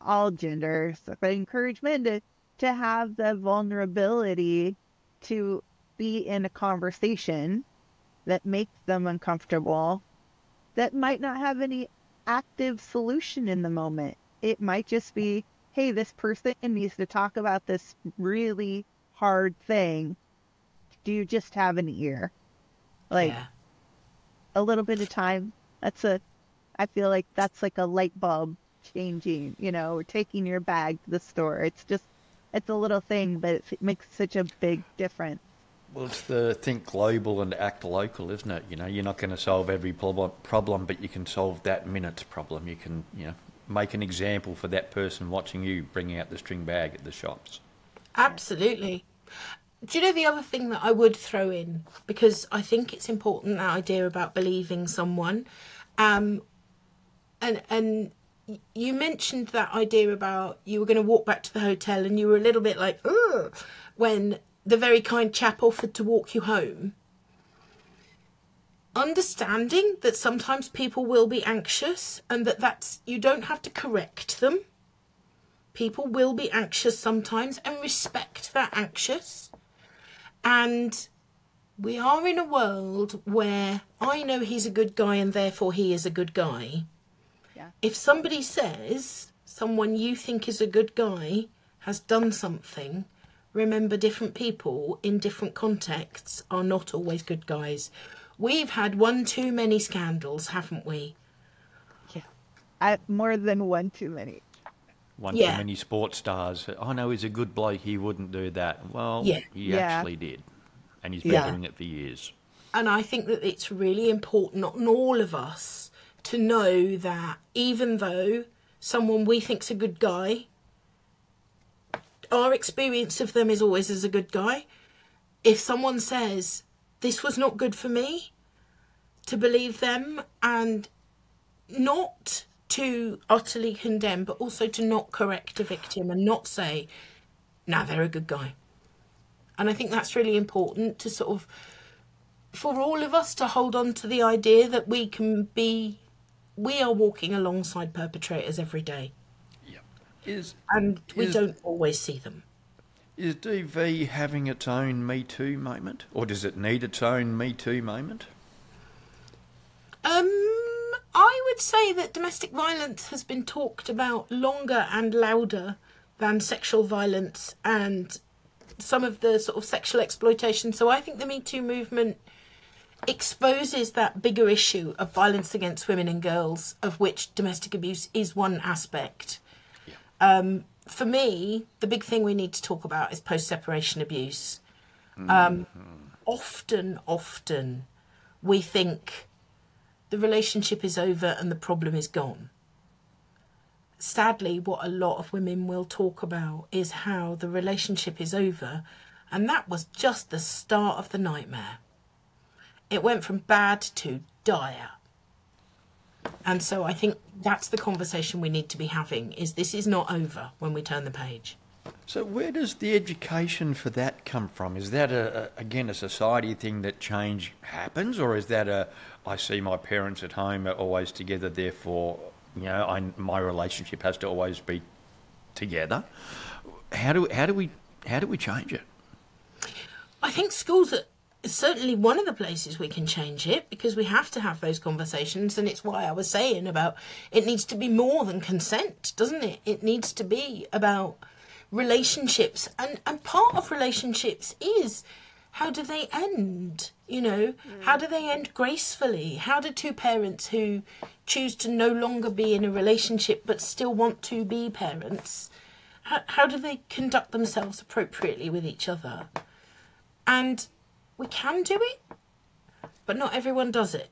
all genders, but I encourage men to have the vulnerability to be in a conversation that makes them uncomfortable, that might not have any active solution in the moment. It might just be, hey, this person needs to talk about this really hard thing. Do you just have an ear? Like, a little bit of time. I feel like that's like a light bulb changing, or taking your bag to the store. It's a little thing, but it makes such a big difference. Well, it's the think global and act local, isn't it? You're not going to solve every problem, but you can solve that minute's problem. You can, make an example for that person watching you bringing out the string bag at the shops. Absolutely. Do you know the other thing that I would throw in? Because I think it's important, that idea about believing someone. And you mentioned that idea about you were going to walk back to the hotel and you were a little bit like, ugh, when the very kind chap offered to walk you home. Understanding that sometimes people will be anxious and that's you don't have to correct them. People will be anxious sometimes, and respect that anxious. And we are in a world where I know he's a good guy and therefore he is a good guy. Yeah. If somebody says someone you think is a good guy has done something, remember, different people in different contexts are not always good guys. We've had one too many scandals, haven't we? Yeah. More than one too many. One too many sports stars. I know he's a good bloke, he wouldn't do that. Well, he actually did. And he's been doing it for years. And I think that it's really important on all of us to know that even though someone we think's a good guy, our experience of them is always as a good guy. If someone says, this was not good for me, to believe them and not to utterly condemn, but also to not correct a victim and not say, nah, they're a good guy. And I think that's really important to sort of, for all of us to hold on to the idea that we are walking alongside perpetrators every day. And we don't always see them. Is DV having its own Me Too moment? Or does it need its own Me Too moment? I would say that domestic violence has been talked about longer and louder than sexual violence and some of the sort of sexual exploitation. So I think the Me Too movement exposes that bigger issue of violence against women and girls, of which domestic abuse is one aspect. For me, the big thing we need to talk about is post-separation abuse. Often we think the relationship is over and the problem is gone. Sadly, what a lot of women will talk about is how the relationship is over, and that was just the start of the nightmare. It went from bad to dire. And so I think that's the conversation we need to be having, is this is not over when we turn the page. So where does the education for that come from? Is that, again, a society thing that change happens? Or is that I see my parents at home are always together, therefore, my relationship has to always be together? How do we change it? I think schools certainly one of the places we can change it, because we have to have those conversations. And it's why I was saying about it needs to be more than consent, doesn't it? It needs to be about relationships. And part of relationships is, how do they end? You know, how do they end gracefully? How do two parents who choose to no longer be in a relationship but still want to be parents, how do they conduct themselves appropriately with each other? And we can do it, but not everyone does it.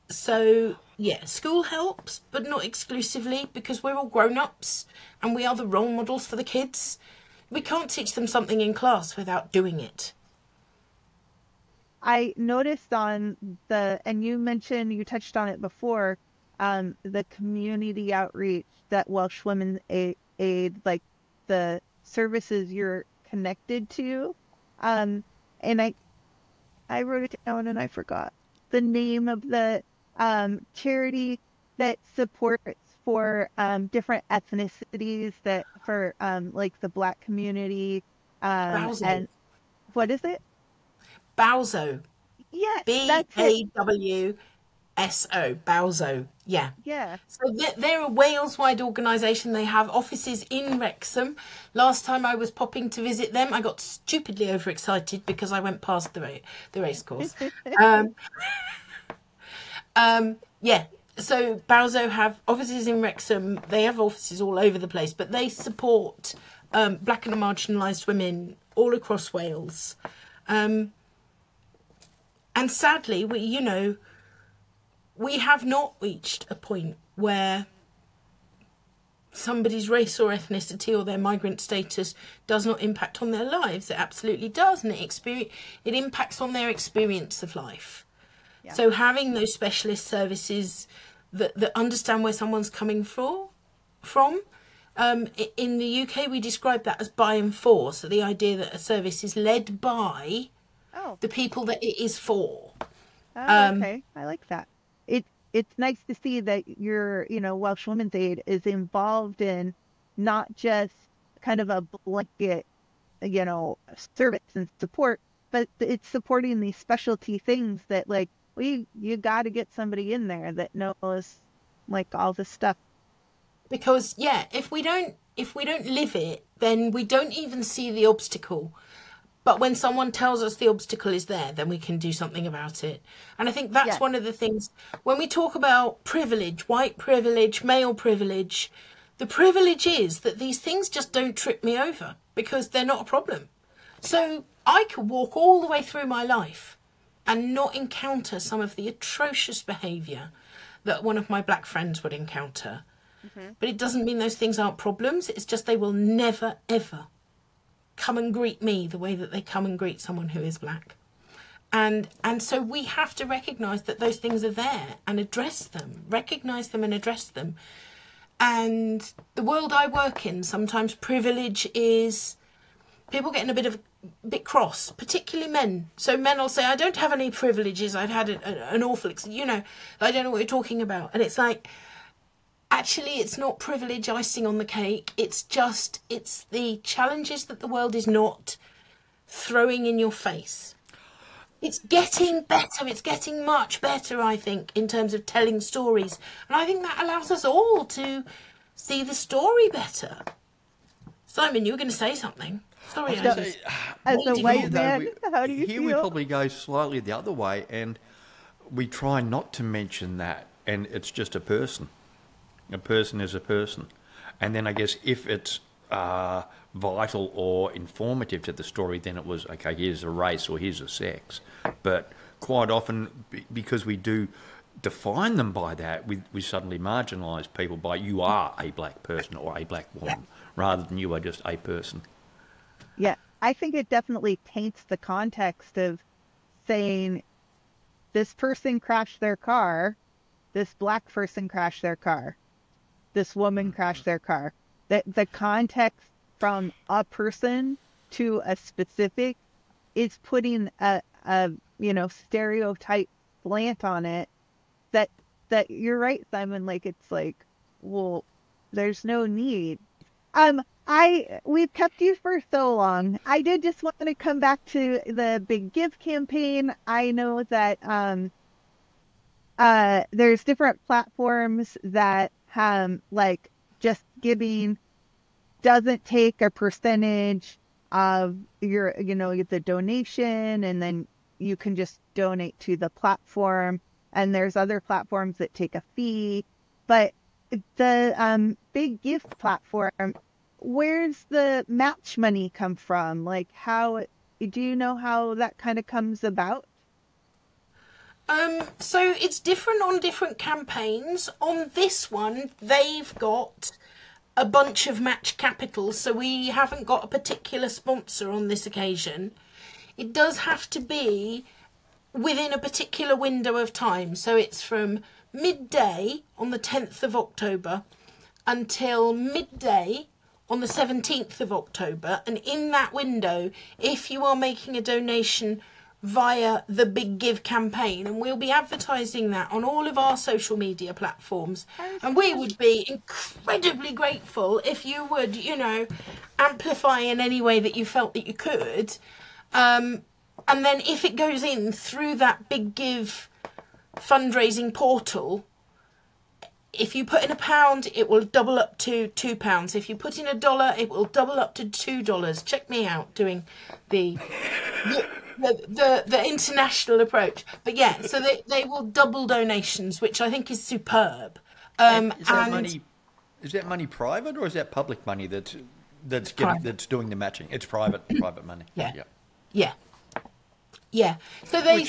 So, yeah, school helps, but not exclusively, because we're all grown-ups and we are the role models for the kids. We can't teach them something in class without doing it. I noticed on and you touched on it before, the community outreach that Welsh Women's Aid, like the services you're connected to. And I wrote it down and I forgot the name of the charity that supports for different ethnicities, that for like the Black community. And what is it? Bawso. Yeah, BAWSO. Bawso. Yeah. Yeah. So they're a Wales-wide organisation. They have offices in Wrexham. Last time I was popping to visit them, I got stupidly overexcited because I went past the race course. Yeah. So Bawso have offices in Wrexham. They have offices all over the place, but they support Black and marginalised women all across Wales. And sadly, we have not reached a point where somebody's race or ethnicity or their migrant status does not impact on their lives. It absolutely does, and it impacts on their experience of life. Yeah. So having those specialist services that understand where someone's coming from. In the UK, we describe that as by and for. So the idea that a service is led by the people that it is for. Oh, okay. I like that. It's nice to see that your, Welsh Women's Aid is involved in not just kind of a blanket, service and support, but it's supporting these specialty things that, like, you got to get somebody in there that knows, like, all this stuff. Because, yeah, if we don't live it, then we don't even see the obstacle. But when someone tells us the obstacle is there, then we can do something about it. And I think that's one of the things, when we talk about privilege, white privilege, male privilege, the privilege is that these things just don't trip me over because they're not a problem. So I could walk all the way through my life and not encounter some of the atrocious behaviour that one of my Black friends would encounter. Mm-hmm. But it doesn't mean those things aren't problems. It's just they will never, ever come and greet me the way that they come and greet someone who is Black. And so we have to recognise that those things are there and address them, recognise them and address them. And the world I work in, sometimes privilege is people getting a bit cross, particularly men. So men will say, I don't have any privileges, I've had an awful, I don't know what you're talking about. And it's like, actually, it's not privilege icing on the cake. It's the challenges that the world is not throwing in your face. It's getting better. It's getting much better, I think, in terms of telling stories. And I think that allows us all to see the story better. Simon, you were going to say something. Sorry, as a white man, how do you feel? Here we probably go slightly the other way, and we try not to mention that, and it's just a person. A person is a person. And then I guess if it's vital or informative to the story, then it was, okay, here's a race or here's a sex. But quite often, because we do define them by that, we suddenly marginalise people by you are a Black person or a Black woman, rather than you are just a person. Yeah, I think it definitely taints the context of saying this person crashed their car, this Black person crashed their car. This woman crashed their car. The context from a person to a specific is putting a stereotype slant on it that you're right, Simon. Like, it's like, well, there's no need. we've kept you for so long. I did just want to come back to the Big Give campaign. I know that there's different platforms that like just giving doesn't take a percentage of your, the donation, and then you can just donate to the platform. And there's other platforms that take a fee, but the Big Gift platform, where's the match money come from? Like, how do you know how that kind of comes about? So it's different on different campaigns. On this one, they've got a bunch of match capitals, so we haven't got a particular sponsor on this occasion. It does have to be within a particular window of time. So it's from midday on the 10th of October until midday on the 17th of October. And in that window, if you are making a donation via the Big Give campaign, and we'll be advertising that on all of our social media platforms, and we would be incredibly grateful if you would, amplify in any way that you felt that you could. And then if it goes in through that Big Give fundraising portal, if you put in £1, it will double up to £2. If you put in $1, it will double up to $2. Check me out doing the international approach. But yeah, so they will double donations, which I think is superb. Is that money private, or is that public money that's doing the matching? It's private money. Yeah. So they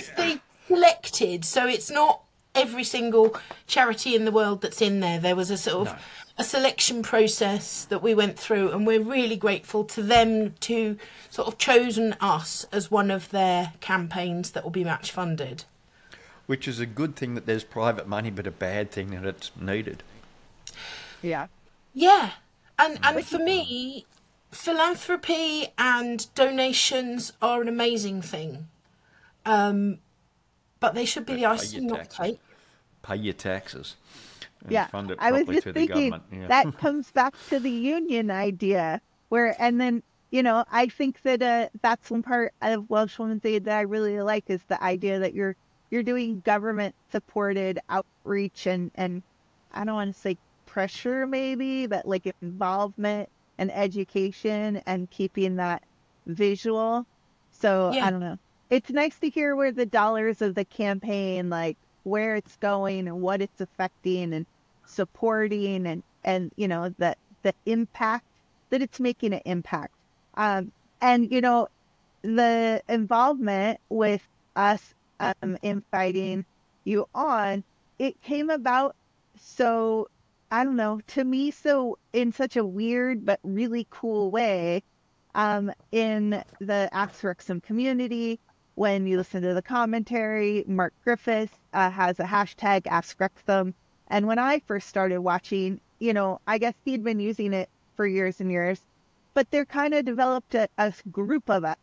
selected, so it's not every single charity in the world that's in there. There was a sort of a selection process that we went through, and we're really grateful to them to sort of chosen us as one of their campaigns that will be match funded. Which is a good thing that there's private money, but a bad thing that it's needed. Yeah. Yeah. And for me, philanthropy and donations are an amazing thing. But they should be the icing, not the cake. Pay your taxes. Yeah, fund it I was properly just through the thinking government. that comes back to the union idea, and then, I think that that's one part of Welsh Women's Aid that I really like, is the idea that you're doing government supported outreach and I don't want to say pressure maybe, but like involvement and education and keeping that visual. So Yeah. I don't know. It's nice to hear where the dollars of the campaign, like where it's going and what it's affecting and supporting, and that the impact that it's making an impact. And the involvement with us inviting you on, it came about, so I don't know, to me, so in such a weird but really cool way, in the Ask Wrexham community. When you listen to the commentary, Mark Griffiths has a hashtag Ask Wrexham. And when I first started watching, I guess he'd been using it for years and years, but there kind of developed a group of us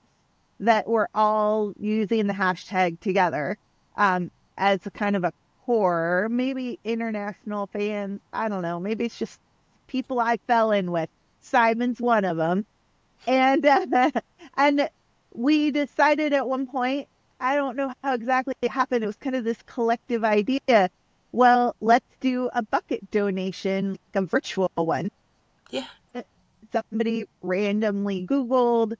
that were all using the hashtag together as a kind of a core, maybe international fans. I don't know. Maybe it's just people I fell in with. Simon's one of them. And we decided at one point, I don't know how exactly it happened, it was kind of this collective idea. Well, let's do a bucket donation, like a virtual one. Yeah. Somebody randomly Googled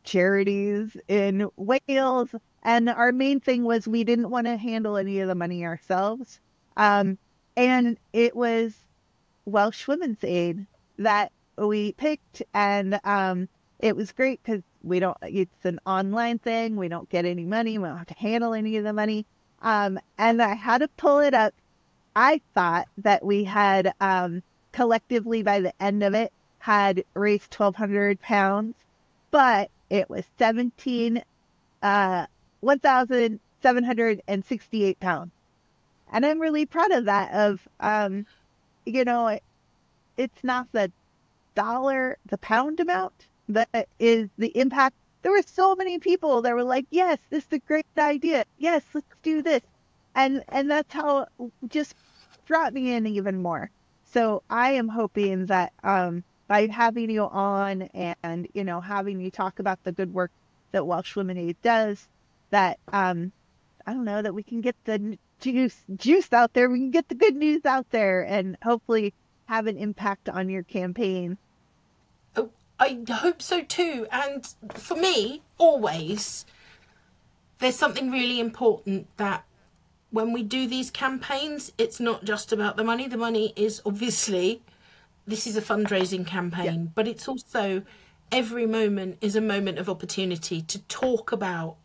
charities in Wales, and our main thing was we didn't want to handle any of the money ourselves. And it was Welsh Women's Aid that we picked, and it was great because it's an online thing. We don't get any money. We don't have to handle any of the money. And I had to pull it up. I thought that we had, collectively by the end of it, had raised £1,200, but it was £1,768. And I'm really proud of that, it's not the pound amount that is the impact. There were so many people that were like, yes, this is a great idea. Yes, let's do this. And that's how it just brought me in even more. So I am hoping that by having you on and, having you talk about the good work that Welsh Women Aid does, that, I don't know, that we can get the juice out there. We can get the good news out there and hopefully have an impact on your campaign. Oh, I hope so too. And for me, always, there's something really important that when we do these campaigns, it's not just about the money. The money is obviously, this is a fundraising campaign, but it's also every moment is a moment of opportunity to talk about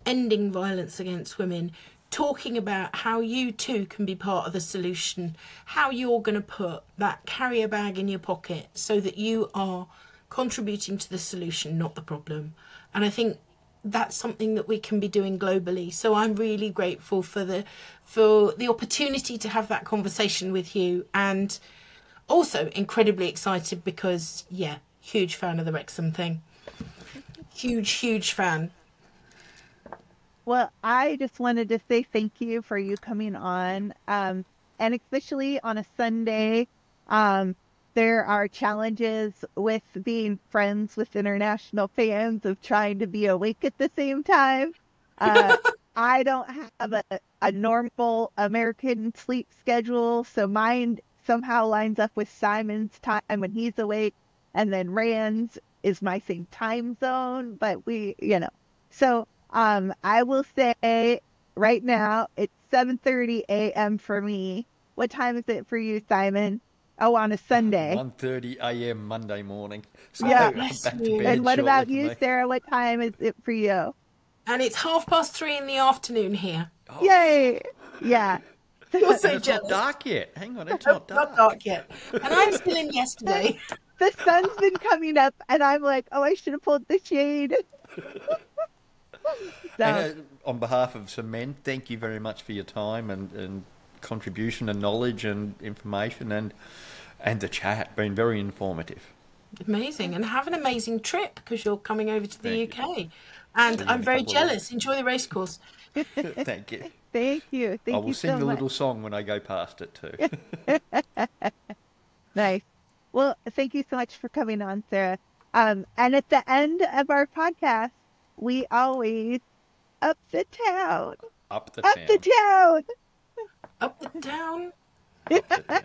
ending violence against women, talking about how you too can be part of the solution, how you're going to put that carrier bag in your pocket so that you are contributing to the solution, not the problem. And I think that's something that we can be doing globally. So I'm really grateful for the opportunity to have that conversation with you, and also incredibly excited because, yeah, huge fan of the Wrexham thing. Huge fan. Well, I just wanted to say thank you for you coming on. And especially on a Sunday, there are challenges with being friends with international fans of trying to be awake at the same time. I don't have a normal American sleep schedule, so mine somehow lines up with Simon's time when he's awake, and then Rand's is my same time zone, but so I will say right now it's 7:30 a.m. for me. What time is it for you, Simon? Oh, on a Sunday. 1:30 a.m. Monday morning. So Yeah. I'm back to bed And what shortly about for you, me. Sarah? What time is it for you? And it's 3:30 in the afternoon here. Oh, Yay! Yeah. You're so it's not jealous. dark yet. Hang on, it's not dark. Not dark yet. And I'm still in yesterday. The sun's been coming up, and I'm like, oh, I should have pulled the shade. So, And, on behalf of some men, thank you very much for your time and contribution and knowledge and information and the chat. Been very informative. Amazing. And have an amazing trip because you're coming over to the Thank UK. And See you I'm in a very couple of jealous. Enjoy the racecourse. Thank you. thank you. I Thank will you sing so the much. little song when I go past it too. Nice. Well, thank you so much for coming on, Sarah. And at the end of our podcast, we always up the town. Up the Up town. the town. Up and down. Up the town.